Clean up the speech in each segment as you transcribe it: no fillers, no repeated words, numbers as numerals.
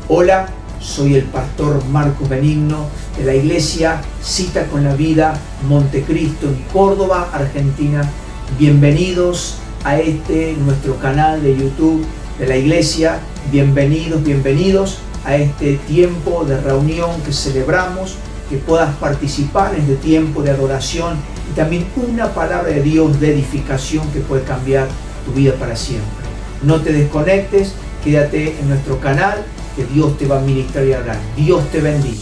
Hola, soy el pastor Marcos Benigno de la iglesia Cita con la Vida Montecristo en Córdoba, Argentina. Bienvenidos a nuestro canal de YouTube de la iglesia. Bienvenidos a este tiempo de reunión que celebramos, que puedas participar en este tiempo de adoración y también una palabra de Dios de edificación que puede cambiar tu vida para siempre. No te desconectes, quédate en nuestro canal, que Dios te va a ministrar y hablar. Dios te bendiga.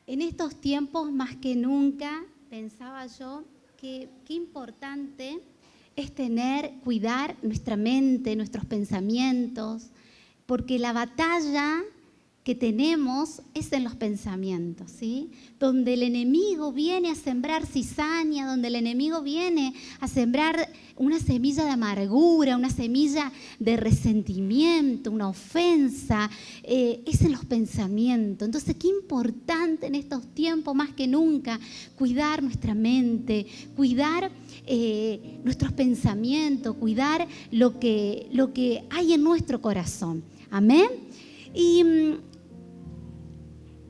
En estos tiempos, más que nunca, pensaba yo que qué importante es cuidar nuestra mente, nuestros pensamientos, porque la batalla que tenemos es en los pensamientos, ¿sí? Donde el enemigo viene a sembrar cizaña, donde el enemigo viene a sembrar una semilla de amargura, una semilla de resentimiento, una ofensa, es en los pensamientos. Entonces, qué importante en estos tiempos más que nunca cuidar nuestra mente, cuidar nuestros pensamientos, cuidar lo que hay en nuestro corazón. Amén. Y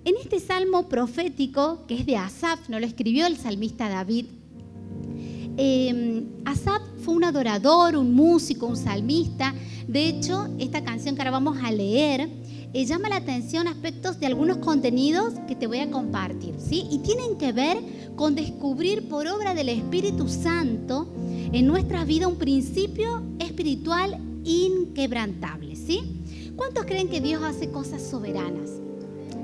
en este salmo profético, que es de Asaf, no lo escribió el salmista David. Asaf fue un adorador, un músico, un salmista. De hecho, esta canción que ahora vamos a leer llama la atención aspectos de algunos contenidos que te voy a compartir, ¿sí? Y tienen que ver con descubrir por obra del Espíritu Santo en nuestra vida un principio espiritual inquebrantable, ¿sí? ¿Cuántos creen que Dios hace cosas soberanas?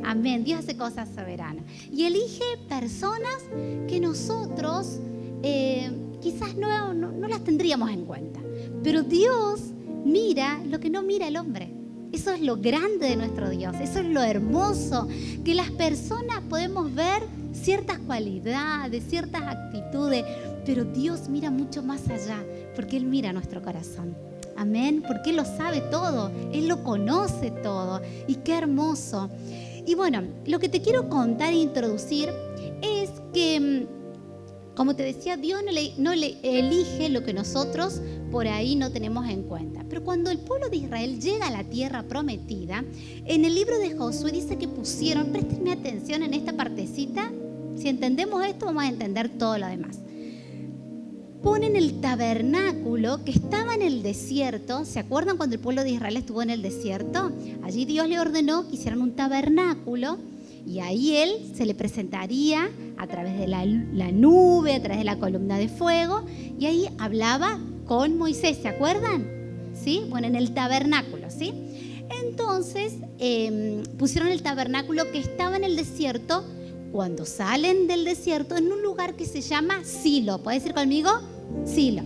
Amén, Dios hace cosas soberanas y elige personas que nosotros quizás no las tendríamos en cuenta, pero Dios mira lo que no mira el hombre. Eso es lo grande de nuestro Dios, eso es lo hermoso, que las personas podemos ver ciertas cualidades, ciertas actitudes, pero Dios mira mucho más allá, porque Él mira nuestro corazón. Amén, porque Él lo sabe todo, Él lo conoce todo, y qué hermoso. Y bueno, lo que te quiero contar e introducir es que, como te decía, Dios no le elige lo que nosotros por ahí no tenemos en cuenta. Pero cuando el pueblo de Israel llega a la tierra prometida, en el libro de Josué dice que pusieron, préstenme atención en esta partecita, si entendemos esto vamos a entender todo lo demás. Ponen el tabernáculo que estaba en el desierto. ¿Se acuerdan cuando el pueblo de Israel estuvo en el desierto? Allí Dios le ordenó que hicieran un tabernáculo y ahí Él se le presentaría a través de la nube, a través de la columna de fuego, y ahí hablaba con Moisés, ¿se acuerdan? ¿Sí? Bueno, en el tabernáculo, ¿sí? Entonces pusieron el tabernáculo que estaba en el desierto. Cuando salen del desierto, en un lugar que se llama Silo. ¿Puedes decir conmigo? Silo.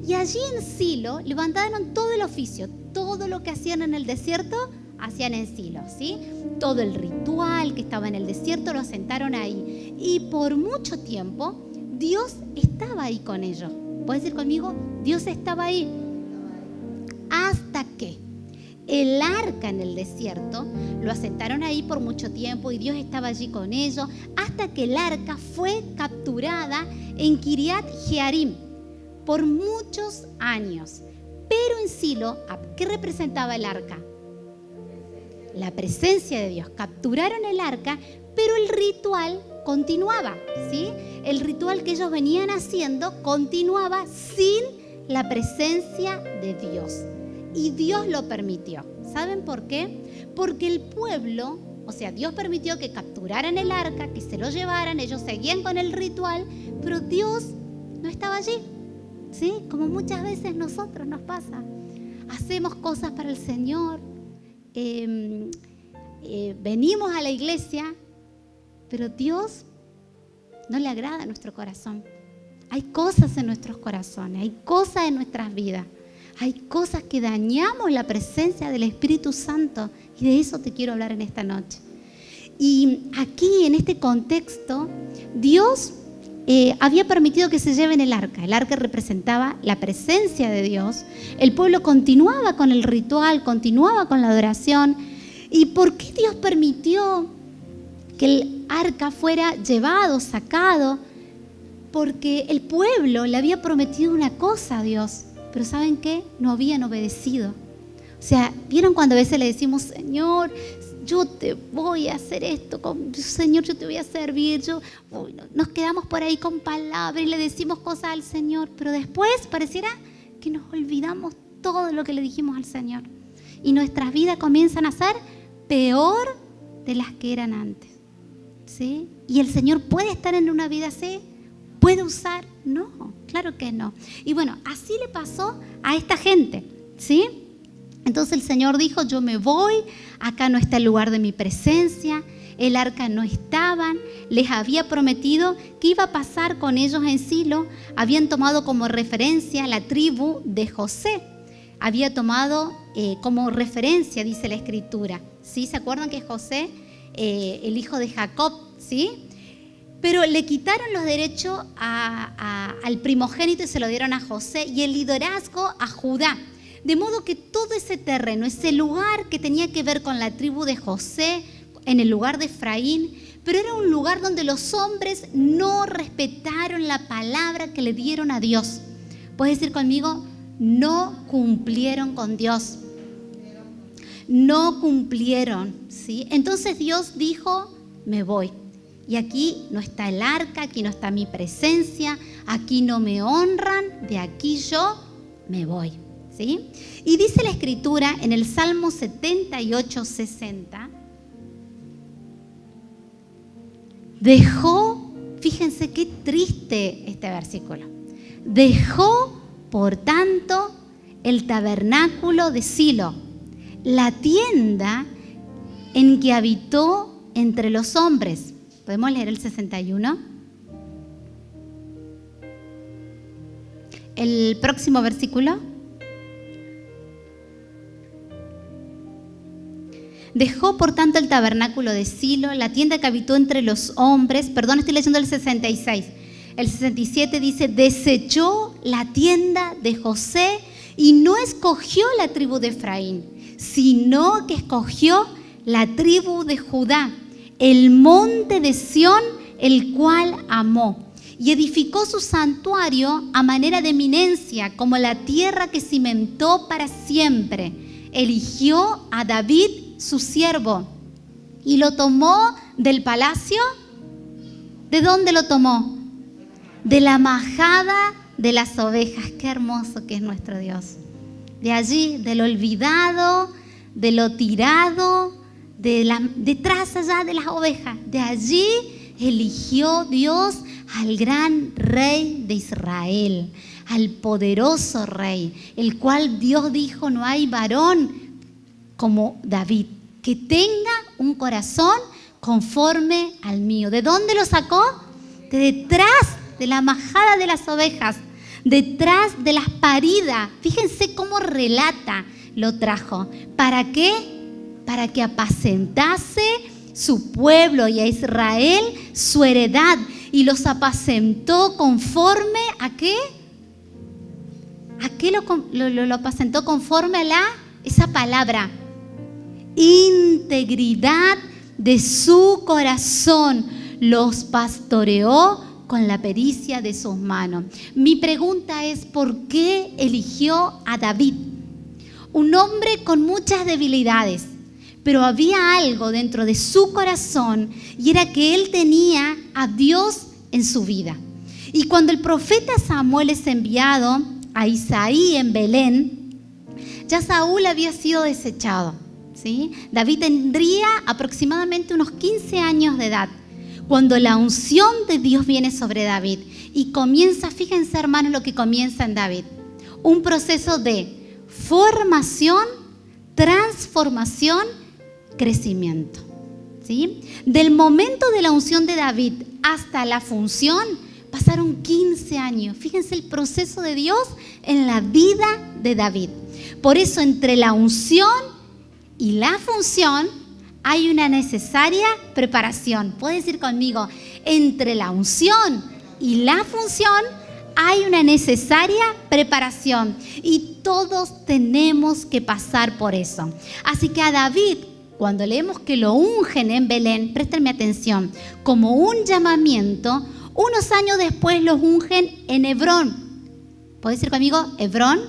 Y allí en Silo levantaron todo el oficio, todo lo que hacían en el desierto, hacían en Silo, ¿sí? Todo el ritual que estaba en el desierto lo asentaron ahí. Y por mucho tiempo Dios estaba ahí con ellos. ¿Puedes decir conmigo? Dios estaba ahí. Hasta que el arca en el desierto lo asentaron ahí por mucho tiempo y Dios estaba allí con ellos hasta que el arca fue capturada en Kiriat Jearim por muchos años. Pero en Silo, ¿qué representaba el arca? La presencia de Dios. Capturaron el arca, pero el ritual continuaba, ¿sí? El ritual que ellos venían haciendo continuaba sin la presencia de Dios. Y Dios lo permitió. ¿Saben por qué? Porque el pueblo O sea, Dios permitió que capturaran el arca, que se lo llevaran, ellos seguían con el ritual, pero Dios no estaba allí, ¿sí? Como muchas veces nosotros nos pasa. Hacemos cosas para el Señor, venimos a la iglesia, pero Dios no le agrada a nuestro corazón. Hay cosas en nuestros corazones, hay cosas en nuestras vidas, hay cosas que dañamos la presencia del Espíritu Santo, y de eso te quiero hablar en esta noche. Y aquí, en este contexto, Dios había permitido que se lleven el arca. El arca representaba la presencia de Dios. El pueblo continuaba con el ritual, continuaba con la adoración. ¿Y por qué Dios permitió que el arca fuera llevado, sacado? Porque el pueblo le había prometido una cosa a Dios, pero ¿saben qué? No habían obedecido. O sea, ¿vieron cuando a veces le decimos, Señor, yo te voy a hacer esto, Señor, yo te voy a servir? Nos quedamos por ahí con palabras y le decimos cosas al Señor, pero después pareciera que nos olvidamos todo lo que le dijimos al Señor. Y nuestras vidas comienzan a ser peor de las que eran antes, ¿sí? ¿Y el Señor puede estar en una vida así? ¿Puede usar? No, claro que no. Y bueno, así le pasó a esta gente, ¿sí? Entonces el Señor dijo, yo me voy, acá no está el lugar de mi presencia, el arca no estaban, les había prometido que iba a pasar con ellos en Silo, habían tomado como referencia la tribu de José, había tomado como referencia, dice la Escritura, ¿sí? ¿Se acuerdan que José, el hijo de Jacob, ¿sí? Pero le quitaron los derechos al primogénito y se lo dieron a José, y el liderazgo a Judá. De modo que todo ese terreno, ese lugar que tenía que ver con la tribu de José, en el lugar de Efraín, pero era un lugar donde los hombres no respetaron la palabra que le dieron a Dios. ¿Puedes decir conmigo? No cumplieron con Dios. No cumplieron, ¿sí? Entonces Dios dijo, me voy. Y aquí no está el arca, aquí no está mi presencia, aquí no me honran, de aquí yo me voy, ¿sí? Y dice la Escritura en el Salmo 78, 60, dejó, fíjense qué triste este versículo, dejó por tanto el tabernáculo de Silo, la tienda en que habitó entre los hombres. ¿Podemos leer el 61? El próximo versículo. Dejó por tanto el tabernáculo de Silo, la tienda que habitó entre los hombres. Perdón, estoy leyendo el 66. El 67 dice, desechó la tienda de José y no escogió la tribu de Efraín, sino que escogió la tribu de Judá, el monte de Sión, el cual amó, y edificó su santuario a manera de eminencia, como la tierra que cimentó para siempre. Eligió a David, su siervo, y lo tomó del palacio. ¿De dónde lo tomó? De la majada de las ovejas. Qué hermoso que es nuestro Dios. De allí, del olvidado, de lo tirado, detrás allá de las ovejas. De allí eligió Dios al gran rey de Israel, al poderoso rey, el cual Dios dijo, no hay varón como David, que tenga un corazón conforme al mío. ¿De dónde lo sacó? De detrás de la majada de las ovejas, detrás de las paridas. Fíjense cómo relata, lo trajo. ¿Para qué? Para que apacentase su pueblo y a Israel su heredad. Y los apacentó conforme ¿a qué? ¿A qué lo apacentó? Conforme a esa palabra. Integridad de su corazón. Los pastoreó con la pericia de sus manos. Mi pregunta es, ¿por qué eligió a David? Un hombre con muchas debilidades, pero había algo dentro de su corazón, y era que él tenía a Dios en su vida. Y cuando el profeta Samuel es enviado a Isaí en Belén, ya Saúl había sido desechado, ¿sí? David tendría aproximadamente unos 15 años de edad cuando la unción de Dios viene sobre David y comienza, fíjense hermanos lo que comienza en David, un proceso de formación, transformación, crecimiento, ¿sí? Del momento de la unción de David hasta la función pasaron 15 años. Fíjense el proceso de Dios en la vida de David. Por eso entre la unción y la función hay una necesaria preparación. Puedes decir conmigo, entre la unción y la función hay una necesaria preparación y todos tenemos que pasar por eso. Así que a David, cuando leemos que lo ungen en Belén, préstenme atención, como un llamamiento, unos años después los ungen en Hebrón. ¿Puedes decir conmigo, Hebrón?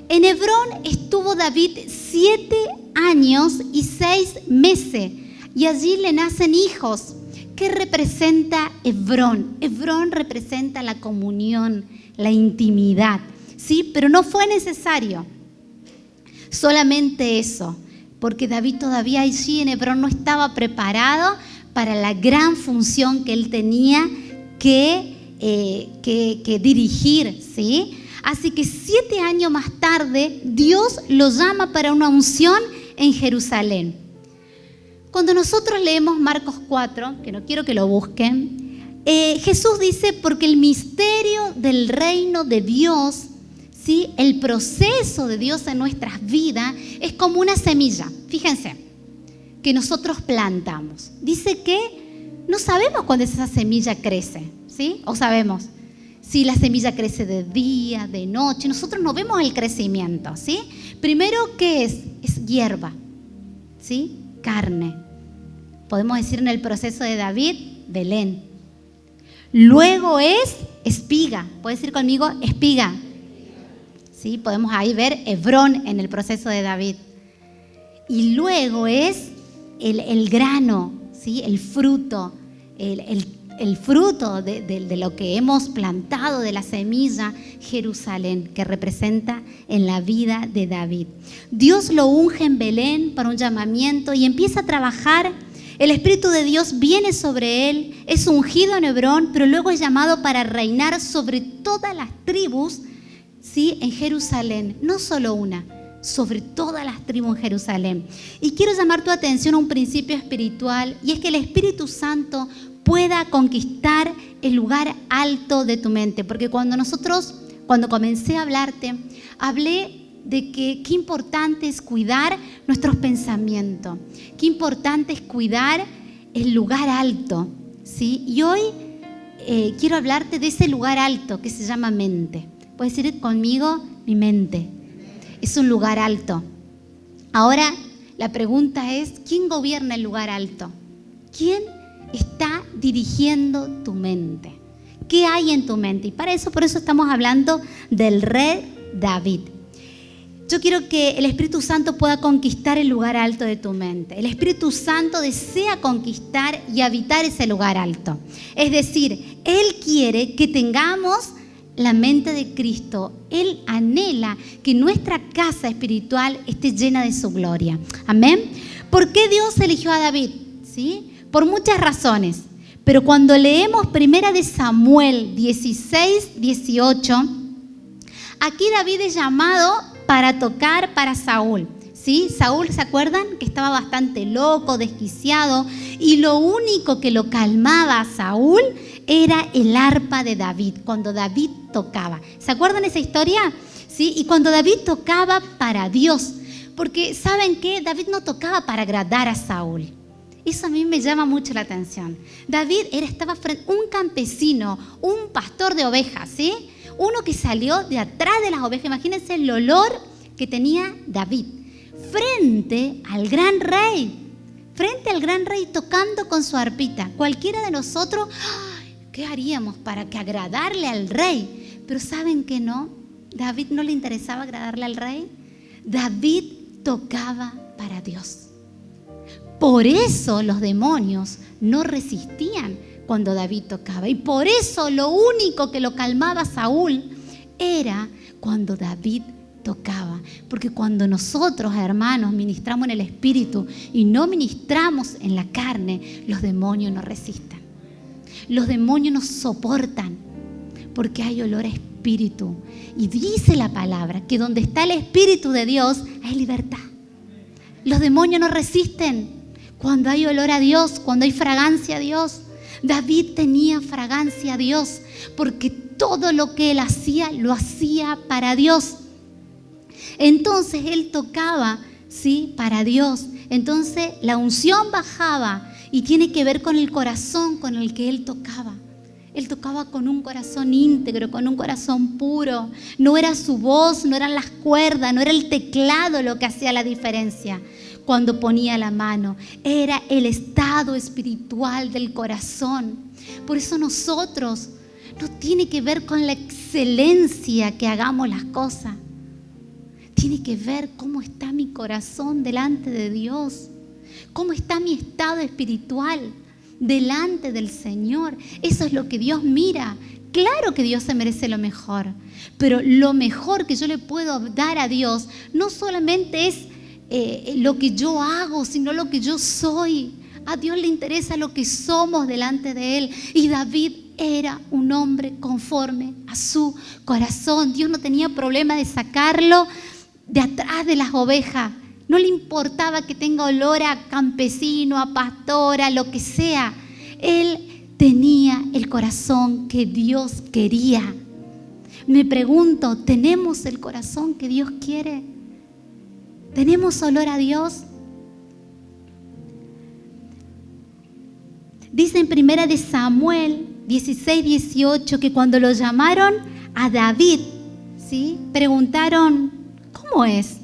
En Hebrón estuvo David 7 años y 6 meses y allí le nacen hijos. ¿Qué representa Hebrón? Hebrón representa la comunión, la intimidad, ¿sí? Pero no fue necesario solamente eso, porque David todavía allí en Hebrón no estaba preparado para la gran función que él tenía que dirigir, ¿sí? Así que 7 años más tarde, Dios lo llama para una unción en Jerusalén. Cuando nosotros leemos Marcos 4, que no quiero que lo busquen, Jesús dice, porque el misterio del reino de Dios, ¿sí? El proceso de Dios en nuestras vidas es como una semilla, fíjense, que nosotros plantamos. Dice que no sabemos cuándo esa semilla crece, ¿sí? O sabemos si la semilla crece de día, de noche. Nosotros no vemos el crecimiento, ¿sí? Primero, ¿qué es? Es hierba, ¿sí? Carne. Podemos decir en el proceso de David, Belén. Luego es espiga. ¿Puedes decir conmigo? Espiga. ¿Sí? Podemos ahí ver Hebrón en el proceso de David. Y luego es el grano, ¿sí? El fruto, el fruto de lo que hemos plantado, de la semilla, Jerusalén, que representa en la vida de David. Dios lo unge en Belén para un llamamiento y empieza a trabajar. El Espíritu de Dios viene sobre él, es ungido en Hebrón, pero luego es llamado para reinar sobre todas las tribus, ¿sí? En Jerusalén, no solo una, sobre todas las tribus en Jerusalén. Y quiero llamar tu atención a un principio espiritual, y es que el Espíritu Santo pueda conquistar el lugar alto de tu mente. Porque cuando comencé a hablarte, hablé de que qué importante es cuidar nuestros pensamientos, qué importante es cuidar el lugar alto, ¿sí? Y hoy quiero hablarte de ese lugar alto que se llama mente. Puedes decir conmigo, mi mente es un lugar alto. Ahora la pregunta es, ¿quién gobierna el lugar alto? ¿Quién está dirigiendo tu mente? ¿Qué hay en tu mente? Y por eso estamos hablando del rey David. Yo quiero que el Espíritu Santo pueda conquistar el lugar alto de tu mente. El Espíritu Santo desea conquistar y habitar ese lugar alto. Es decir, Él quiere que tengamos la mente de Cristo. Él anhela que nuestra casa espiritual esté llena de su gloria. Amén. ¿Por qué Dios eligió a David? ¿Sí? Por muchas razones. Pero cuando leemos 1 de Samuel 16, 18, aquí David es llamado para tocar para Saúl, ¿sí? Saúl, ¿se acuerdan? Que estaba bastante loco, desquiciado, y lo único que lo calmaba a Saúl era el arpa de David, cuando David tocaba. ¿Se acuerdan esa historia? ¿Sí? Y cuando David tocaba para Dios, porque ¿saben qué? David no tocaba para agradar a Saúl. Eso a mí me llama mucho la atención. David estaba frente a un campesino, un pastor de ovejas, ¿sí? Uno que salió de atrás de las ovejas. Imagínense el olor que tenía David frente al gran rey tocando con su arpita. Cualquiera de nosotros, ¿qué haríamos para que agradarle al rey? Pero ¿saben qué no? David no le interesaba agradarle al rey. David tocaba para Dios. Por eso los demonios no resistían cuando David tocaba. Y por eso lo único que lo calmaba a Saúl era cuando David tocaba. Porque cuando nosotros, hermanos, ministramos en el Espíritu y no ministramos en la carne, los demonios nos resisten. Los demonios nos soportan porque hay olor a Espíritu. Y dice la palabra que donde está el Espíritu de Dios hay libertad. Los demonios nos resisten cuando hay olor a Dios, cuando hay fragancia a Dios. David tenía fragancia a Dios porque todo lo que él hacía, lo hacía para Dios. Entonces él tocaba, ¿sí?, para Dios. Entonces la unción bajaba y tiene que ver con el corazón con el que él tocaba. Él tocaba con un corazón íntegro, con un corazón puro. No era su voz, no eran las cuerdas, no era el teclado lo que hacía la diferencia cuando ponía la mano. Era el estado espiritual del corazón. Por eso nosotros no tiene que ver con la excelencia que hagamos las cosas. Tiene que ver cómo está mi corazón delante de Dios. Cómo está mi estado espiritual delante del Señor. Eso es lo que Dios mira. Claro que Dios se merece lo mejor, pero lo mejor que yo le puedo dar a Dios no solamente es lo que yo hago, sino lo que yo soy. A Dios le interesa lo que somos delante de Él. Y David era un hombre conforme a su corazón. Dios no tenía problema de sacarlo de atrás de las ovejas. No le importaba que tenga olor a campesino, a pastora, lo que sea. Él tenía el corazón que Dios quería. Me pregunto, ¿tenemos el corazón que Dios quiere? ¿Tenemos olor a Dios? Dice en 1 de Samuel 16-18 que cuando lo llamaron a David, ¿sí?, preguntaron, ¿cómo es?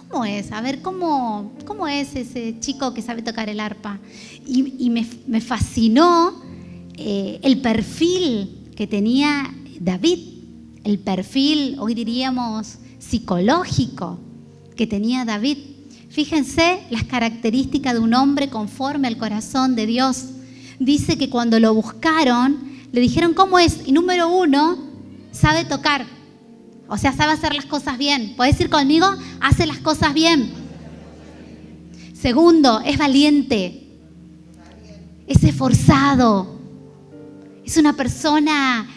¿Cómo es? A ver, ¿cómo es ese chico que sabe tocar el arpa? Y me fascinó el perfil que tenía David, el perfil, hoy diríamos, psicológico que tenía David. Fíjense las características de un hombre conforme al corazón de Dios. Dice que cuando lo buscaron, le dijeron ¿cómo es? Y número 1, sabe tocar. O sea, sabe hacer las cosas bien. ¿Podés ir conmigo? Hace las cosas bien. Segundo, es valiente. Es esforzado. Es una persona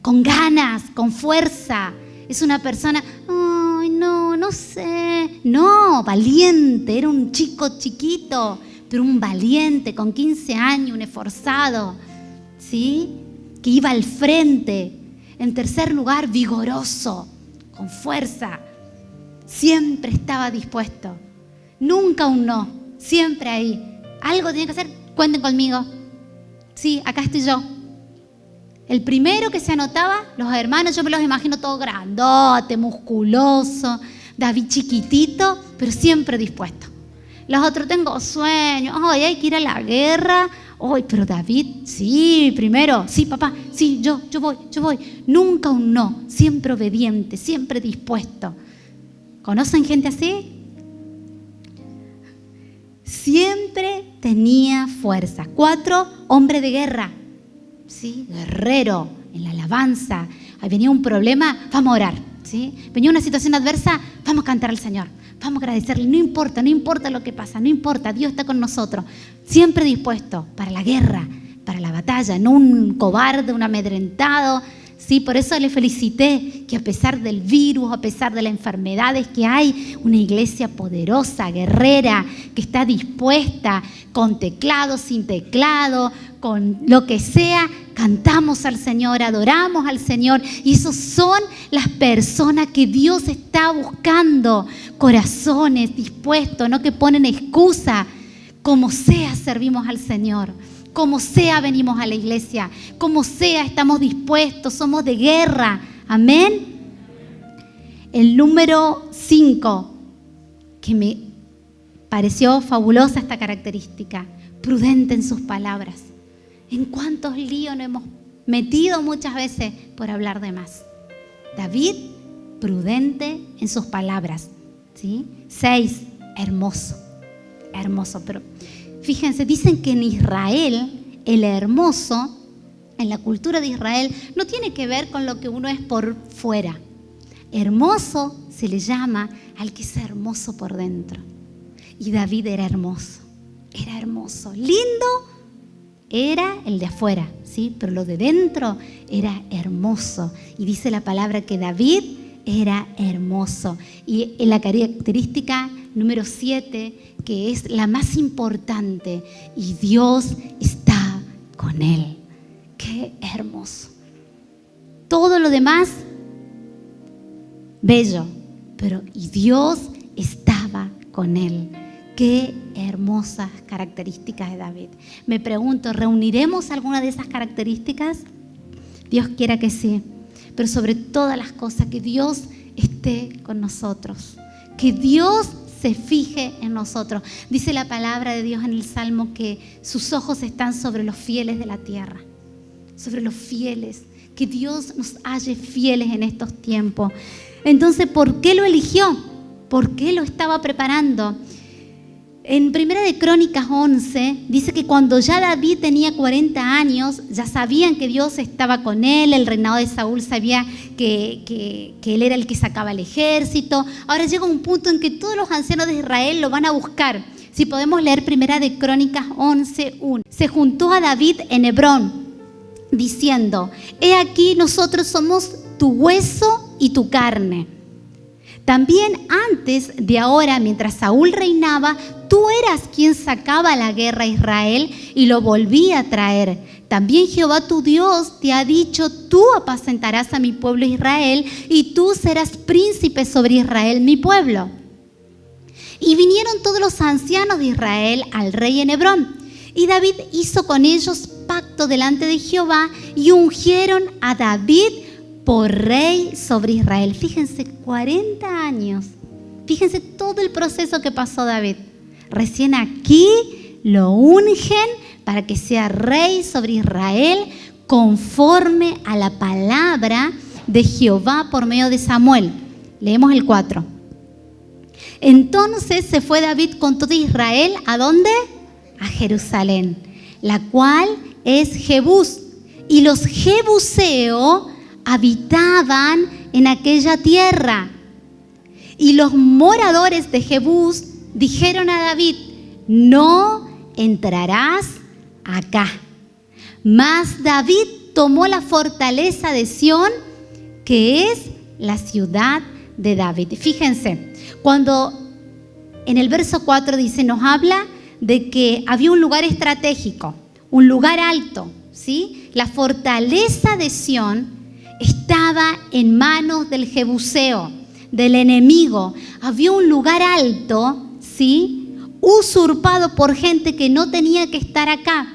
con ganas, con fuerza. Es una persona, ay, no sé. No, valiente. Era un chico chiquito, pero un valiente, con 15 años, un esforzado, ¿sí?, que iba al frente. En tercer lugar, vigoroso, con fuerza. Siempre estaba dispuesto. Nunca un no, siempre ahí. Algo tiene que hacer, cuenten conmigo. Sí, acá estoy yo. El primero que se anotaba, los hermanos, yo me los imagino todo grandote, musculoso. David chiquitito, pero siempre dispuesto. Los otros, tengo sueños, ay, hay que ir a la guerra. Ay, pero David, sí, primero, sí, papá, sí, yo voy. Nunca un no, siempre obediente, siempre dispuesto. ¿Conocen gente así? Siempre tenía fuerza. 4, hombre de guerra, ¿sí? Guerrero, en la alabanza. Ahí venía un problema, vamos a orar, ¿sí? Venía una situación adversa, vamos a cantar al Señor. Vamos a agradecerle, no importa lo que pasa, no importa, Dios está con nosotros. Siempre dispuesto para la guerra, para la batalla, no un cobarde, un amedrentado. Sí, por eso le felicité que a pesar del virus, a pesar de las enfermedades que hay, una iglesia poderosa, guerrera, que está dispuesta, con teclado, sin teclado, con lo que sea, cantamos al Señor, adoramos al Señor. Y esos son las personas que Dios está buscando, corazones dispuestos, no que ponen excusa. Como sea, servimos al Señor. Como sea, venimos a la iglesia. Como sea, estamos dispuestos, somos de guerra. Amén. El número 5, que me pareció fabulosa esta característica, prudente en sus palabras. ¿En cuántos líos nos hemos metido muchas veces por hablar de más? David, prudente en sus palabras, ¿sí? 6, hermoso, pero fíjense, dicen que en Israel, el hermoso, en la cultura de Israel, no tiene que ver con lo que uno es por fuera. hermoso se le llama al que es hermoso por dentro. Y David era hermoso, lindo era el de afuera, ¿sí? Pero lo de dentro era hermoso. Y dice la palabra que David era hermoso. Y en la característica número 7, que es la más importante, y Dios está con él. ¡Qué hermoso! Todo lo demás, bello, pero y Dios estaba con él. Qué hermosas características de David. Me pregunto, ¿reuniremos alguna de esas características? Dios quiera que sí. Pero sobre todas las cosas, que Dios esté con nosotros. Que Dios se fije en nosotros. Dice la palabra de Dios en el Salmo que sus ojos están sobre los fieles de la tierra. Sobre los fieles. Que Dios nos halle fieles en estos tiempos. Entonces, ¿por qué lo eligió? ¿Por qué lo estaba preparando? En Primera de Crónicas 11 dice que cuando ya David tenía 40 años, ya sabían que Dios estaba con él, el reinado de Saúl sabía que él era el que sacaba el ejército. Ahora llega un punto en que todos los ancianos de Israel lo van a buscar. Si podemos leer Primera de Crónicas 11:1. Se juntó a David en Hebrón, diciendo: he aquí nosotros somos tu hueso y tu carne. También antes de ahora, mientras Saúl reinaba, tú eras quien sacaba la guerra a Israel y lo volvía a traer. También Jehová tu Dios te ha dicho: tú apacentarás a mi pueblo Israel y tú serás príncipe sobre Israel, mi pueblo. Y vinieron todos los ancianos de Israel al rey en Hebrón. Y David hizo con ellos pacto delante de Jehová y ungieron a David por rey sobre Israel. Fíjense, 40 años. Fíjense todo el proceso que pasó David. Recién aquí lo ungen para que sea rey sobre Israel conforme a la palabra de Jehová por medio de Samuel. Leemos el 4. Entonces se fue David con todo Israel, ¿a dónde? A Jerusalén, la cual es Jebús. Y los jebuseos habitaban en aquella tierra. Y los moradores de Jebús dijeron a David: no entrarás acá. Mas David tomó la fortaleza de Sión, que es la ciudad de David. Fíjense, cuando en el verso 4 dice, nos habla de que había un lugar estratégico, un lugar alto, ¿sí? La fortaleza de Sión estaba en manos del jebuseo, del enemigo. Había un lugar alto, ¿sí? Usurpado por gente que no tenía que estar acá.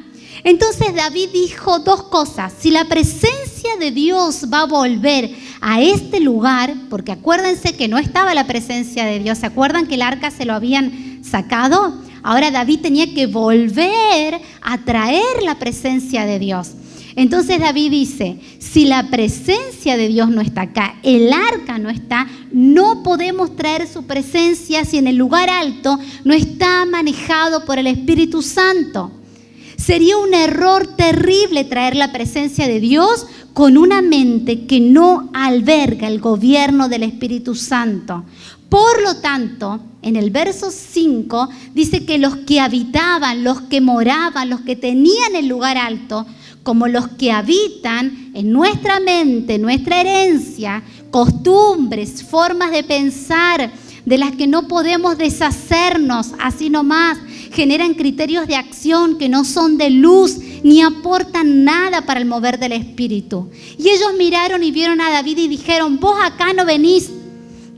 Entonces David dijo dos cosas: si la presencia de Dios va a volver a este lugar, porque acuérdense que no estaba la presencia de Dios, ¿se acuerdan que el arca se lo habían sacado? Ahora David tenía que volver a traer la presencia de Dios. Entonces David dice, si la presencia de Dios no está acá, el arca no está, no podemos traer su presencia si en el lugar alto no está manejado por el Espíritu Santo. Sería un error terrible traer la presencia de Dios con una mente que no alberga el gobierno del Espíritu Santo. Por lo tanto, en el verso 5 dice que los que habitaban, los que moraban, los que tenían el lugar alto, como los que habitan en nuestra mente, nuestra herencia, costumbres, formas de pensar, de las que no podemos deshacernos así nomás, generan criterios de acción que no son de luz ni aportan nada para el mover del Espíritu. Y ellos miraron y vieron a David y dijeron: vos acá no venís,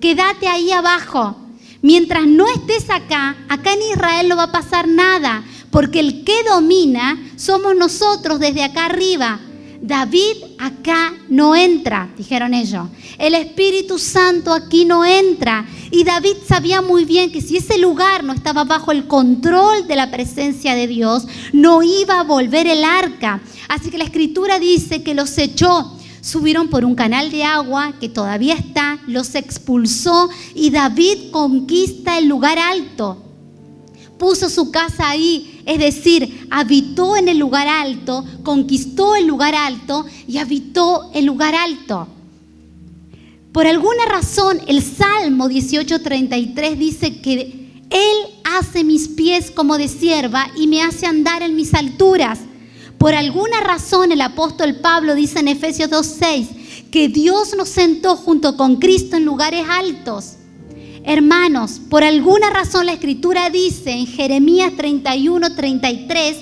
quédate ahí abajo. Mientras no estés acá en Israel no va a pasar nada, porque el que domina somos nosotros desde acá arriba. David acá no entra, dijeron ellos. El Espíritu Santo aquí no entra. Y David sabía muy bien que si ese lugar no estaba bajo el control de la presencia de Dios, no iba a volver el arca. Así que la Escritura dice que los echó. Subieron por un canal de agua que todavía está, los expulsó y David conquista el lugar alto. Puso su casa ahí, es decir, habitó en el lugar alto, conquistó el lugar alto y habitó el lugar alto. Por alguna razón, el Salmo 18:33 dice que Él hace mis pies como de cierva y me hace andar en mis alturas. Por alguna razón, el apóstol Pablo dice en Efesios 2:6 que Dios nos sentó junto con Cristo en lugares altos. Hermanos, por alguna razón la Escritura dice en Jeremías 31:33,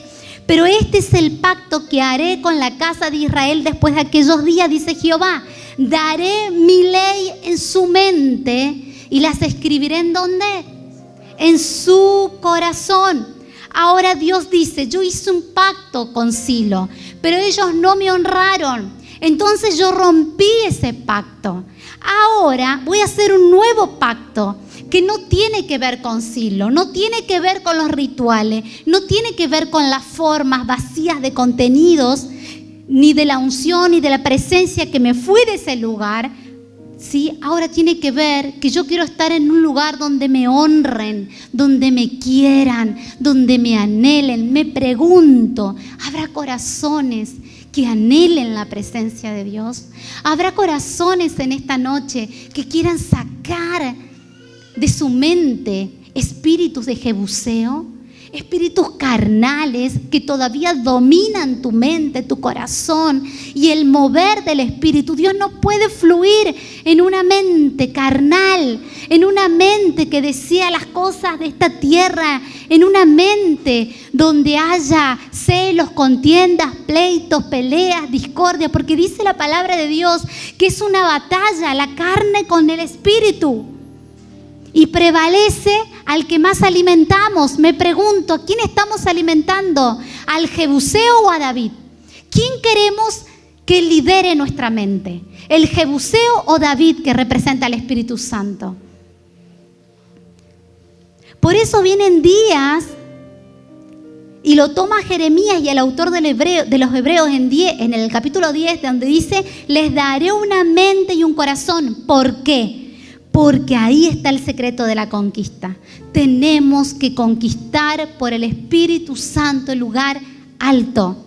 pero este es el pacto que haré con la casa de Israel después de aquellos días, dice Jehová. Daré mi ley en su mente y las escribiré ¿en dónde? En su corazón. Ahora Dios dice, yo hice un pacto con Silo, pero ellos no me honraron. Entonces yo rompí ese pacto. Ahora voy a hacer un nuevo pacto que no tiene que ver con Silo, no tiene que ver con los rituales, no tiene que ver con las formas vacías de contenidos, ni de la unción, ni de la presencia que me fui de ese lugar. Sí, ahora tiene que ver que yo quiero estar en un lugar donde me honren, donde me quieran, donde me anhelen. Me pregunto, ¿habrá corazones que anhelen la presencia de Dios? ¿Habrá corazones en esta noche que quieran sacar de su mente espíritus de jebuseo? Espíritus carnales que todavía dominan tu mente, tu corazón y el mover del Espíritu. Dios no puede fluir en una mente carnal, en una mente que desea las cosas de esta tierra, en una mente donde haya celos, contiendas, pleitos, peleas, discordia, porque dice la palabra de Dios que es una batalla, la carne con el Espíritu. Y prevalece al que más alimentamos. Me pregunto, ¿a quién estamos alimentando? ¿Al Jebuseo o a David? ¿Quién queremos que lidere nuestra mente? ¿El Jebuseo o David, que representa al Espíritu Santo? Por eso vienen días, y lo toma Jeremías y el autor de los Hebreos en el capítulo 10, donde dice, les daré una mente y un corazón. ¿Por qué? Porque ahí está el secreto de la conquista. Tenemos que conquistar por el Espíritu Santo el lugar alto.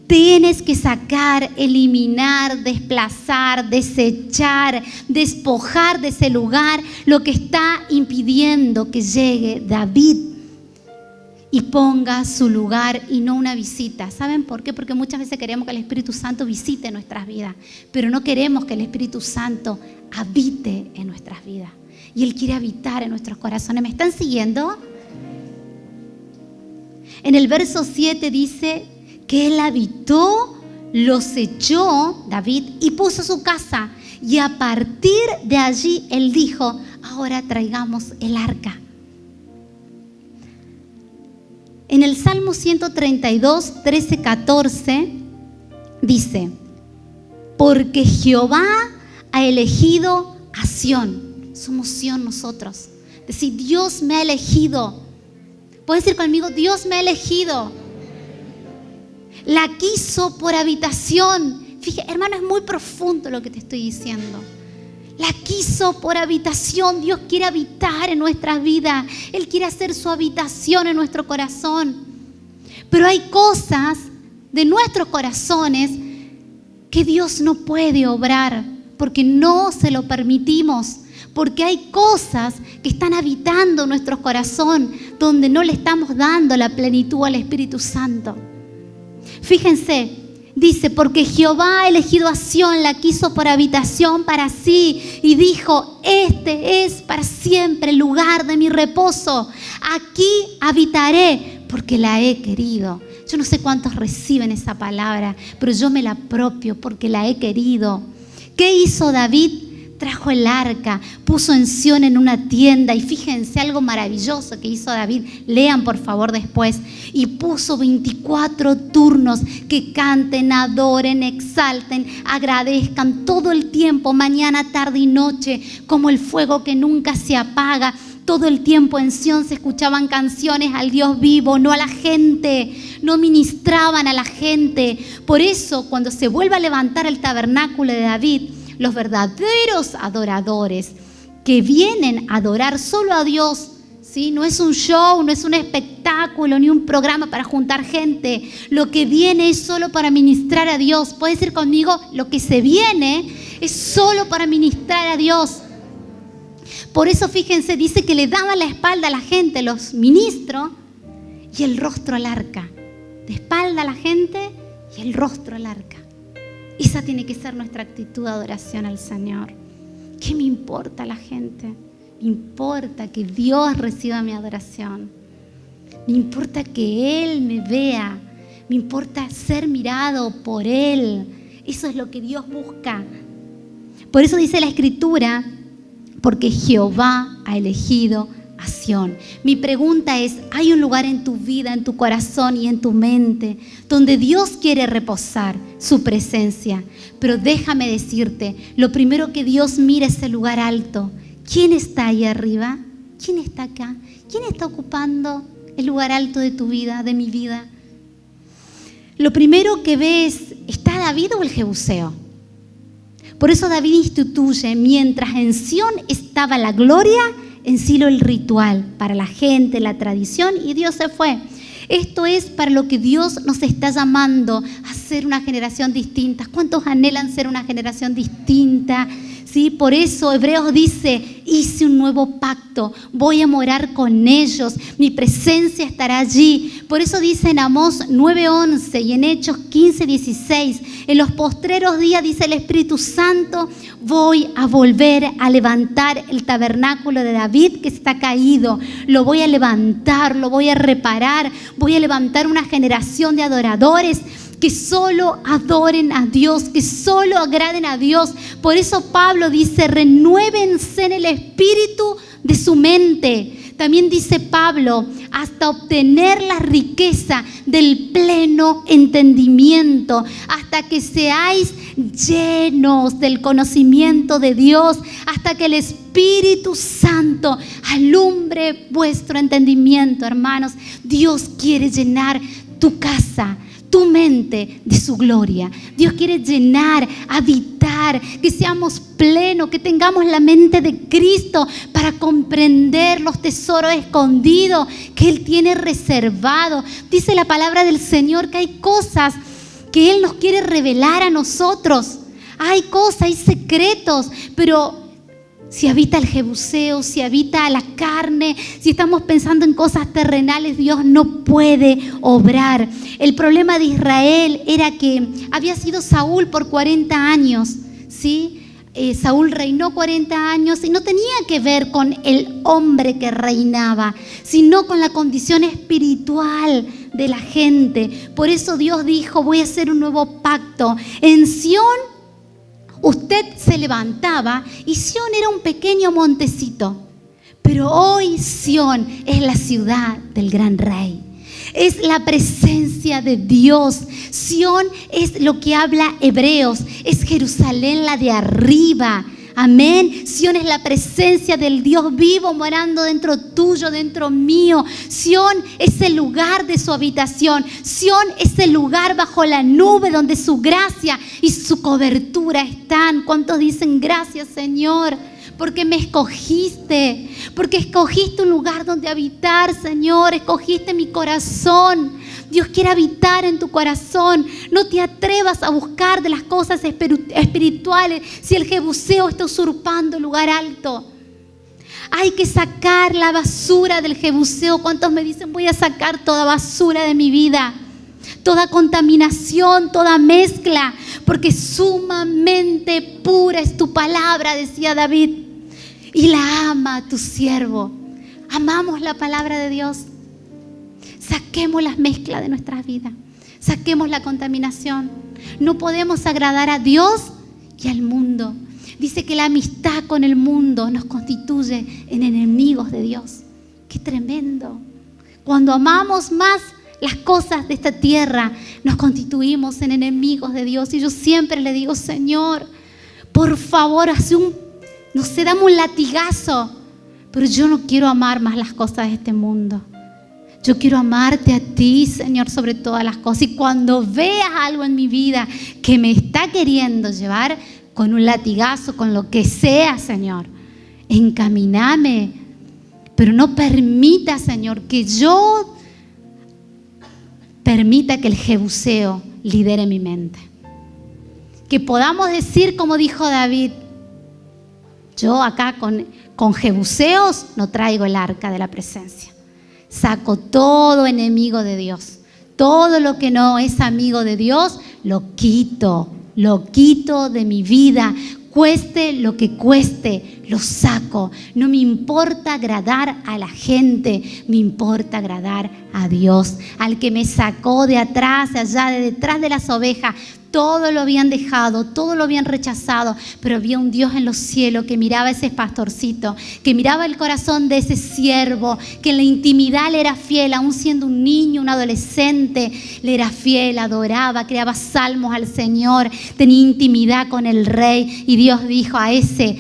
Tienes que sacar, eliminar, desplazar, desechar, despojar de ese lugar lo que está impidiendo que llegue David y ponga su lugar y no una visita. ¿Saben por qué? Porque muchas veces queremos que el Espíritu Santo visite nuestras vidas, pero no queremos que el Espíritu Santo habite en nuestras vidas. Y Él quiere habitar en nuestros corazones. ¿Me están siguiendo? En el verso 7 dice que Él habitó, los echó, David, y puso su casa. Y a partir de allí Él dijo, ahora traigamos el arca. En el Salmo 132, 13, 14 dice, porque Jehová ha elegido a Sión. Somos Sión nosotros. Decir, Dios me ha elegido. ¿Puedes decir conmigo? Dios me ha elegido. La quiso por habitación. Fíjate, hermano, es muy profundo lo que te estoy diciendo. La quiso por habitación. Dios quiere habitar en nuestras vidas. Él quiere hacer su habitación en nuestro corazón. Pero hay cosas de nuestros corazones que Dios no puede obrar porque no se lo permitimos. Porque hay cosas que están habitando nuestro corazón donde no le estamos dando la plenitud al Espíritu Santo. Fíjense. Dice, porque Jehová ha elegido a Sión, la quiso por habitación para sí, y dijo, este es para siempre el lugar de mi reposo. Aquí habitaré, porque la he querido. Yo no sé cuántos reciben esa palabra, pero yo me la apropio porque la he querido. ¿Qué hizo David? Trajo el arca, puso en Sión en una tienda, y fíjense algo maravilloso que hizo David, lean por favor después, y puso 24 turnos que canten, adoren, exalten, agradezcan todo el tiempo, mañana, tarde y noche, como el fuego que nunca se apaga. Todo el tiempo en Sión se escuchaban canciones al Dios vivo, no a la gente, no ministraban a la gente. Por eso cuando se vuelve a levantar el tabernáculo de David, los verdaderos adoradores que vienen a adorar solo a Dios, ¿sí? No es un show, no es un espectáculo, espectáculo ni un programa para juntar gente. Lo que viene es solo para ministrar a Dios. ¿Puedes decir conmigo? Lo que se viene es solo para ministrar a Dios. Por eso, fíjense, dice que le daban la espalda a la gente, los ministros, y el rostro al arca. De espalda a la gente y el rostro al arca. Esa tiene que ser nuestra actitud de adoración al Señor. ¿Qué me importa la gente? Me importa que Dios reciba mi adoración. Me importa que Él me vea. Me importa ser mirado por Él. Eso es lo que Dios busca. Por eso dice la Escritura, porque Jehová ha elegido a Sión. Mi pregunta es, ¿hay un lugar en tu vida, en tu corazón y en tu mente donde Dios quiere reposar su presencia? Pero déjame decirte, lo primero que Dios mira es el lugar alto. ¿Quién está ahí arriba? ¿Quién está acá? ¿Quién está ocupando el lugar alto de tu vida, de mi vida? Lo primero que ves, ¿está David o el Jebuseo? Por eso David instituye, mientras en Sión estaba la gloria, en Silo el ritual, para la gente, la tradición, y Dios se fue. Esto es para lo que Dios nos está llamando, a ser una generación distinta. ¿Cuántos anhelan ser una generación distinta? ¿Sí? Por eso Hebreos dice, hice un nuevo pacto, voy a morar con ellos, mi presencia estará allí. Por eso dice en Amós 9:11 y en Hechos 15:16, en los postreros días, dice el Espíritu Santo, voy a volver a levantar el tabernáculo de David que está caído. Lo voy a levantar, lo voy a reparar, voy a levantar una generación de adoradores que solo adoren a Dios, que solo agraden a Dios. Por eso Pablo dice, renuévense en el espíritu de su mente. También dice Pablo, hasta obtener la riqueza del pleno entendimiento, hasta que seáis llenos del conocimiento de Dios, hasta que el Espíritu Santo alumbre vuestro entendimiento, hermanos. Dios quiere llenar tu casa, tu mente de su gloria. Dios quiere llenar, habitar, que seamos plenos, que tengamos la mente de Cristo para comprender los tesoros escondidos que Él tiene reservados. Dice la palabra del Señor que hay cosas que Él nos quiere revelar a nosotros. Hay cosas, hay secretos, pero si habita el Jebuseo, si habita la carne, si estamos pensando en cosas terrenales, Dios no puede obrar. El problema de Israel era que había sido Saúl por 40 años, ¿sí? Saúl reinó 40 años y no tenía que ver con el hombre que reinaba, sino con la condición espiritual de la gente. Por eso Dios dijo, voy a hacer un nuevo pacto. En Sión usted se levantaba y Sión era un pequeño montecito, pero hoy Sión es la ciudad del gran rey. Es la presencia de Dios. Sión es lo que habla Hebreos, es Jerusalén la de arriba. Amén. Sión es la presencia del Dios vivo morando dentro tuyo, dentro mío. Sión es el lugar de su habitación. Sión es el lugar bajo la nube donde su gracia y su cobertura están. ¿Cuántos dicen gracias, Señor? Porque me escogiste, porque escogiste un lugar donde habitar, Señor. Escogiste mi corazón. Dios quiere habitar en tu corazón. No te atrevas a buscar de las cosas espirituales si el Jebuseo está usurpando el lugar alto. Hay que sacar la basura del Jebuseo. ¿Cuántos me dicen, voy a sacar toda basura de mi vida? Toda contaminación, toda mezcla, porque sumamente pura es tu palabra, decía David, y la ama tu siervo. Amamos la palabra de Dios. Saquemos las mezclas de nuestras vidas. Saquemos la contaminación. No podemos agradar a Dios y al mundo. Dice que la amistad con el mundo nos constituye en enemigos de Dios. ¡Qué tremendo! Cuando amamos más las cosas de esta tierra, nos constituimos en enemigos de Dios. Y yo siempre le digo, Señor, por favor, dame un latigazo. Pero yo no quiero amar más las cosas de este mundo. Yo quiero amarte a ti, Señor, sobre todas las cosas. Y cuando veas algo en mi vida que me está queriendo llevar con un latigazo, con lo que sea, Señor, encamíname. Pero no permita, Señor, que yo permita que el jebuseo lidere mi mente. Que podamos decir, como dijo David, yo acá con jebuseos no traigo el arca de la presencia. Saco todo enemigo de Dios. Todo lo que no es amigo de Dios, lo quito de mi vida. Cueste lo que cueste, lo saco. No me importa agradar a la gente, me importa agradar a Dios, al que me sacó de atrás, allá de detrás de las ovejas. Todo lo habían dejado, todo lo habían rechazado, pero había un Dios en los cielos que miraba a ese pastorcito, que miraba el corazón de ese siervo, que en la intimidad le era fiel, aún siendo un niño, un adolescente, le era fiel, adoraba, creaba salmos al Señor, tenía intimidad con el Rey. Y Dios dijo a ese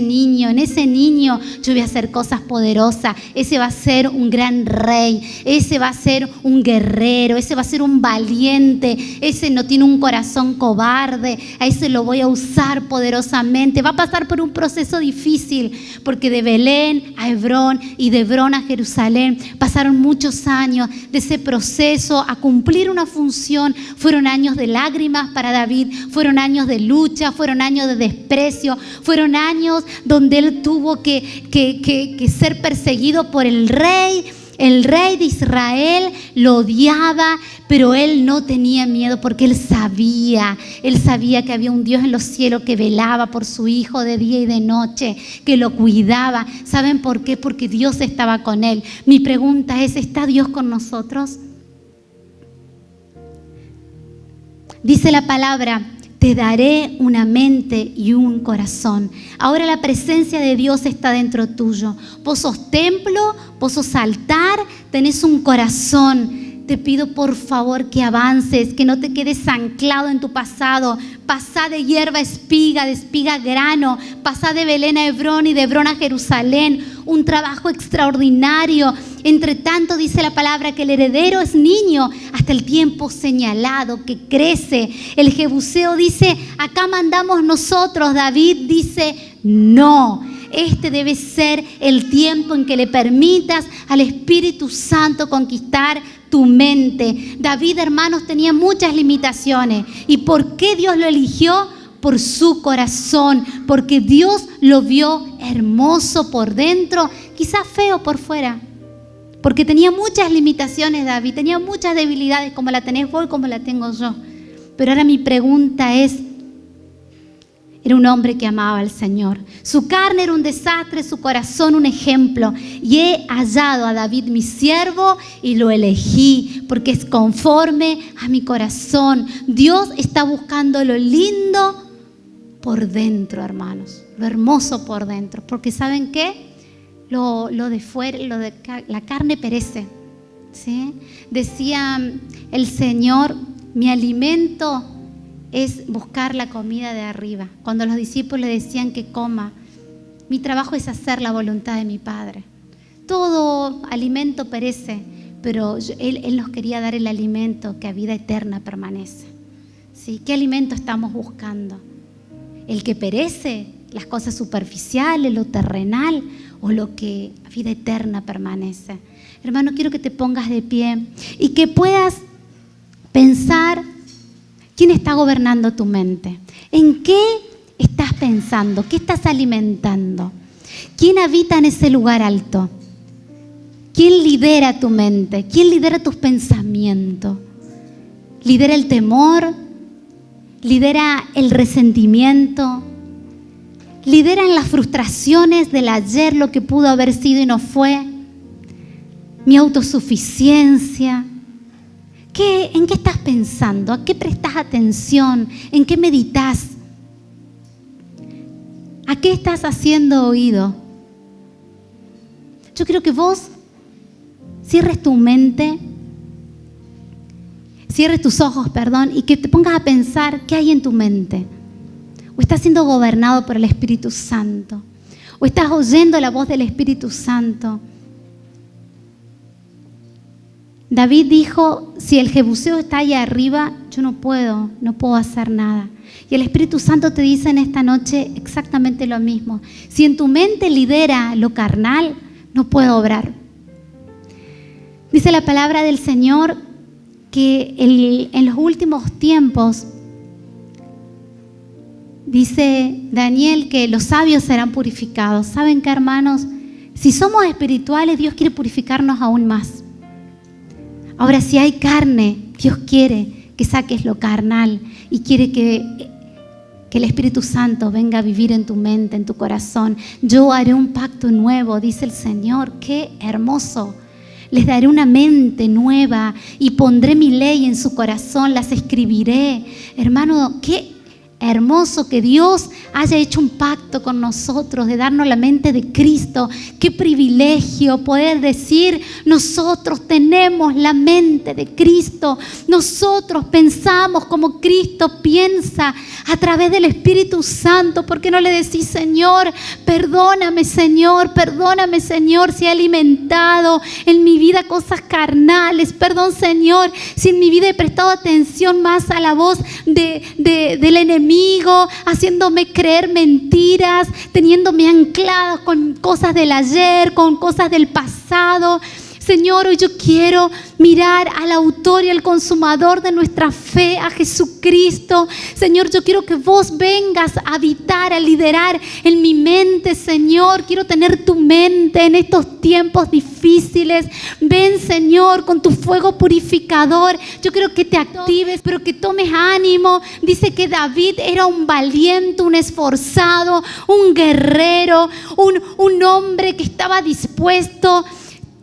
niño, en ese niño yo voy a hacer cosas poderosas. Ese va a ser un gran rey, ese va a ser un guerrero, ese va a ser un valiente, ese no tiene un corazón cobarde, a ese lo voy a usar poderosamente. Va a pasar por un proceso difícil, porque de Belén a Hebrón y de Hebrón a Jerusalén pasaron muchos años. De ese proceso a cumplir una función fueron años de lágrimas para David, fueron años de lucha, fueron años de desprecio, fueron años donde él tuvo que ser perseguido por el rey. El rey de Israel lo odiaba, pero él no tenía miedo porque él sabía que había un Dios en los cielos que velaba por su hijo de día y de noche, que lo cuidaba. ¿Saben por qué? Porque Dios estaba con él. Mi pregunta es, ¿está Dios con nosotros? Dice la palabra: te daré una mente y un corazón. Ahora la presencia de Dios está dentro tuyo. Vos sos templo, vos sos altar, tenés un corazón. Te pido por favor que avances, que no te quedes anclado en tu pasado. Pasá de hierba a espiga, de espiga a grano. Pasá de Belén a Hebrón y de Hebrón a Jerusalén. Un trabajo extraordinario. Entre tanto dice la palabra que el heredero es niño hasta el tiempo señalado, que crece. El jebuseo dice, acá mandamos nosotros. David dice, no. Este debe ser el tiempo en que le permitas al Espíritu Santo conquistar tu mente. David, hermanos, tenía muchas limitaciones. ¿Y por qué Dios lo eligió? Por su corazón, porque Dios lo vio hermoso por dentro, quizás feo por fuera. Porque tenía muchas limitaciones David, tenía muchas debilidades, como la tenés vos y como la tengo yo. Pero ahora mi pregunta es, era un hombre que amaba al Señor. Su carne era un desastre, su corazón un ejemplo. Y he hallado a David mi siervo y lo elegí porque es conforme a mi corazón. Dios está buscando lo lindo por dentro, hermanos. Lo hermoso por dentro. Porque ¿saben qué? Lo de fuera, la carne perece, ¿sí? Decía el Señor, mi alimento es buscar la comida de arriba. Cuando los discípulos le decían que coma, mi trabajo es hacer la voluntad de mi Padre. Todo alimento perece, pero Él nos quería dar el alimento que a vida eterna permanece. ¿Sí? ¿Qué alimento estamos buscando? ¿El que perece? ¿Las cosas superficiales, lo terrenal? ¿O lo que a vida eterna permanece? Hermano, quiero que te pongas de pie y que puedas pensar quién está gobernando tu mente. ¿En qué estás pensando? ¿Qué estás alimentando? ¿Quién habita en ese lugar alto? ¿Quién lidera tu mente? ¿Quién lidera tus pensamientos? ¿Lidera el temor? ¿Lidera el resentimiento? ¿Lideran las frustraciones del ayer, lo que pudo haber sido y no fue? ¿Mi autosuficiencia? ¿En qué estás pensando? ¿A qué prestas atención? ¿En qué meditas? ¿A qué estás haciendo oído? Yo quiero que vos cierres tu mente, cierres tus ojos, y que te pongas a pensar qué hay en tu mente. ¿O estás siendo gobernado por el Espíritu Santo? ¿O estás oyendo la voz del Espíritu Santo? David dijo, si el jebuseo está allá arriba, yo no puedo hacer nada. Y el Espíritu Santo te dice en esta noche exactamente lo mismo. Si en tu mente lidera lo carnal, no puedo obrar. Dice la palabra del Señor que en los últimos tiempos, dice Daniel, que los sabios serán purificados. ¿Saben qué, hermanos? Si somos espirituales, Dios quiere purificarnos aún más. Ahora, si hay carne, Dios quiere que saques lo carnal y quiere que el Espíritu Santo venga a vivir en tu mente, en tu corazón. Yo haré un pacto nuevo, dice el Señor. ¡Qué hermoso! Les daré una mente nueva y pondré mi ley en su corazón, las escribiré. Hermano, qué hermoso que Dios haya hecho un pacto con nosotros de darnos la mente de Cristo. Qué privilegio poder decir: nosotros tenemos la mente de Cristo. Nosotros pensamos como Cristo piensa a través del Espíritu Santo. ¿Por qué no le decís: Señor, perdóname, Señor, si he alimentado en mi vida cosas carnales? Perdón, Señor, si en mi vida he prestado atención más a la voz del enemigo, haciéndome creer mentiras, teniéndome anclados con cosas del ayer, con cosas del pasado. Señor, hoy yo quiero mirar al autor y al consumador de nuestra fe, a Jesucristo. Señor, yo quiero que vos vengas a habitar, a liderar en mi mente, Señor. Quiero tener tu mente en estos tiempos difíciles. Ven, Señor, con tu fuego purificador. Yo quiero que te actives, pero que tomes ánimo. Dice que David era un valiente, un esforzado, un guerrero, un hombre que estaba dispuesto.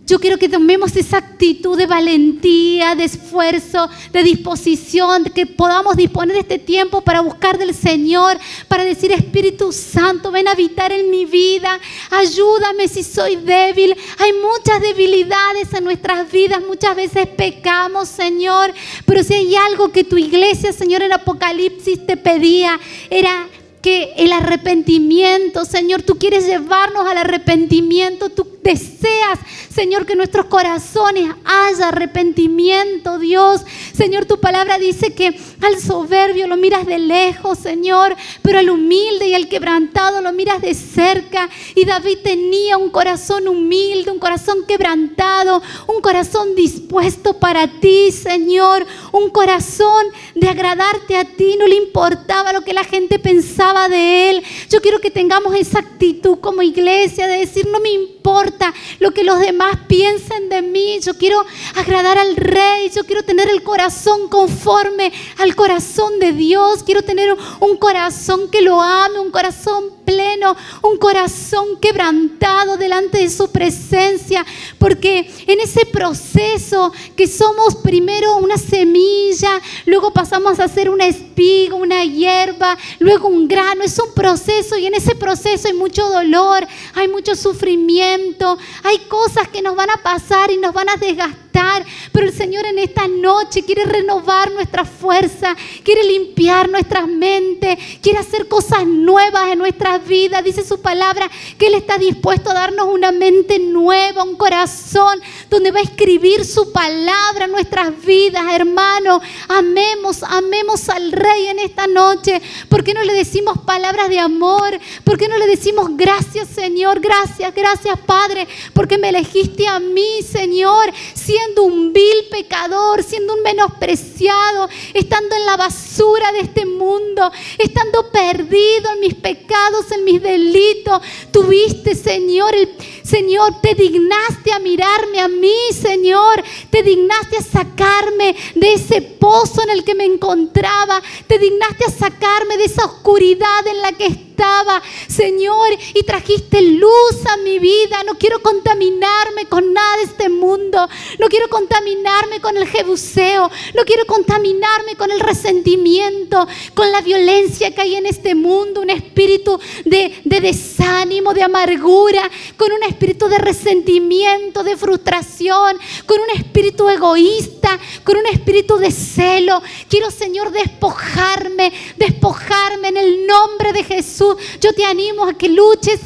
Yo quiero que tomemos esa actitud de valentía, de esfuerzo, de disposición, que podamos disponer de este tiempo para buscar del Señor, para decir: Espíritu Santo, ven a habitar en mi vida, ayúdame si soy débil. Hay muchas debilidades en nuestras vidas, muchas veces pecamos, Señor, pero si hay algo que tu iglesia, Señor, en Apocalipsis te pedía, era que el arrepentimiento. Señor, tú quieres llevarnos al arrepentimiento. Tú deseas, Señor, que en nuestros corazones haya arrepentimiento, Dios. Señor, tu palabra dice que al soberbio lo miras de lejos, Señor, pero al humilde y al quebrantado lo miras de cerca. Y David tenía un corazón humilde, un corazón quebrantado, un corazón dispuesto para ti, Señor, un corazón de agradarte a ti. No le importaba lo que la gente pensaba de él. Yo quiero que tengamos esa actitud como iglesia de decir: no me importa lo que los demás piensen de mí. Yo quiero agradar al Rey. Yo quiero tener el corazón conforme al corazón de Dios. Quiero tener un corazón que lo ame, un corazón pleno, un corazón quebrantado delante de su presencia, porque en ese proceso que somos primero una semilla, luego pasamos a ser una espiga, una hierba, luego un grano. Es un proceso, y en ese proceso hay mucho dolor, hay mucho sufrimiento, hay cosas que nos van a pasar y nos van a desgastar, pero el Señor en esta noche quiere renovar nuestra fuerza, quiere limpiar nuestras mentes, quiere hacer cosas nuevas en nuestras vidas. Dice su palabra que Él está dispuesto a darnos una mente nueva, un corazón donde va a escribir su palabra en nuestras vidas. Hermano, amemos al Rey en esta noche. ¿Por qué no le decimos palabras de amor? ¿Por qué no le decimos: gracias, Señor, gracias Padre, porque me elegiste a mí, Señor, siendo un vil pecador, siendo un menospreciado, estando en la basura de este mundo, estando perdido en mis pecados, en mis delitos? Tuviste, Señor, te dignaste a mirarme a mí, Señor, te dignaste a sacarme de ese pozo en el que me encontraba, te dignaste a sacarme de esa oscuridad en la que estaba, Señor, y trajiste luz a mi vida. No quiero contaminarme con nada de este mundo, no quiero contaminarme con el jebuseo, no quiero contaminarme con el resentimiento, con la violencia que hay en este mundo, un espíritu de desánimo, de amargura, con un espíritu de resentimiento, de frustración, con un espíritu egoísta, con un espíritu de celo. Quiero, Señor, despojarme en el nombre de Jesús. Yo te animo a que luches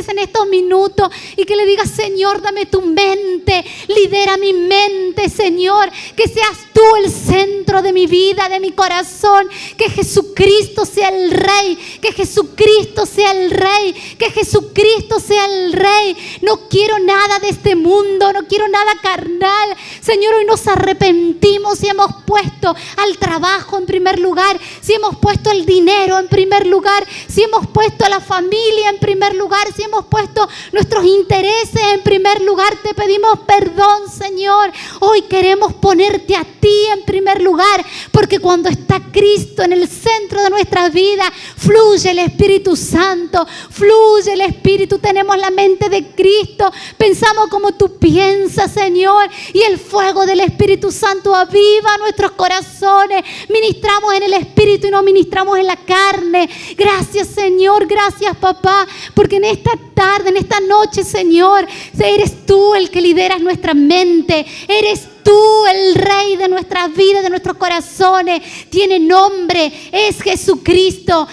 en estos minutos y que le digas: Señor, dame tu mente, lidera mi mente, Señor, que seas tú el centro de mi vida, de mi corazón, que Jesucristo sea el Rey, que Jesucristo sea el Rey, que Jesucristo sea el Rey. No quiero nada de este mundo, no quiero nada carnal. Señor, hoy nos arrepentimos y hemos puesto al trabajo en primer lugar, si hemos puesto el dinero en primer lugar, si hemos puesto a la familia en primer lugar, si hemos puesto nuestros intereses en primer lugar, te pedimos perdón, Señor. Hoy queremos ponerte a ti en primer lugar, porque cuando está Cristo en el centro de nuestra vida, fluye el Espíritu Santo, fluye el Espíritu. Tenemos la mente de Cristo, pensamos como tú piensas, Señor, y el fuego del Espíritu Santo aviva nuestros corazones. Ministramos en el Espíritu y no ministramos en la carne. Gracias, Señor, gracias, papá, porque en esta tarde, en esta noche, Señor, eres tú el que lideras nuestra mente, eres tú el Rey de nuestras vidas, de nuestros corazones. Tiene nombre, es Jesucristo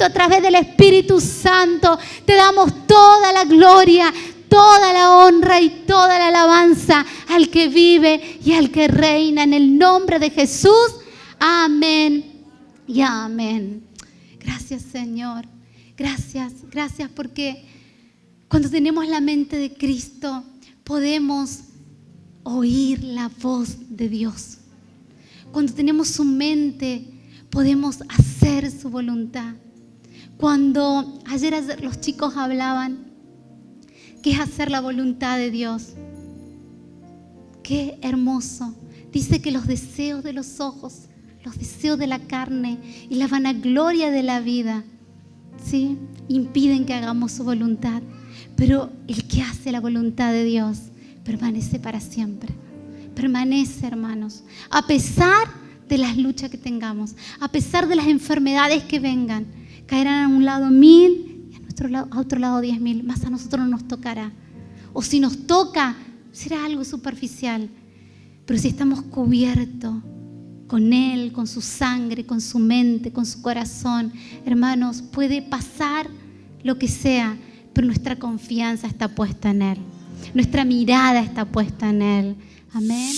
a través del Espíritu Santo. Te damos toda la gloria, toda la honra y toda la alabanza al que vive y al que reina, en el nombre de Jesús. Amén y amén. Gracias, Señor. Gracias porque cuando tenemos la mente de Cristo podemos oír la voz de Dios. Cuando tenemos su mente podemos hacer su voluntad. Cuando ayer los chicos hablaban que es hacer la voluntad de Dios, qué hermoso. Dice que los deseos de los ojos, los deseos de la carne y la vanagloria de la vida, ¿sí?, impiden que hagamos su voluntad. Pero el que hace la voluntad de Dios permanece para siempre. Permanece, hermanos. A pesar de las luchas que tengamos, a pesar de las enfermedades que vengan, caerán a un lado 1000 y a otro lado 10.000, más a nosotros no nos tocará. O si nos toca, será algo superficial. Pero si estamos cubiertos con Él, con su sangre, con su mente, con su corazón, hermanos, puede pasar lo que sea, pero nuestra confianza está puesta en Él. Nuestra mirada está puesta en Él. Amén.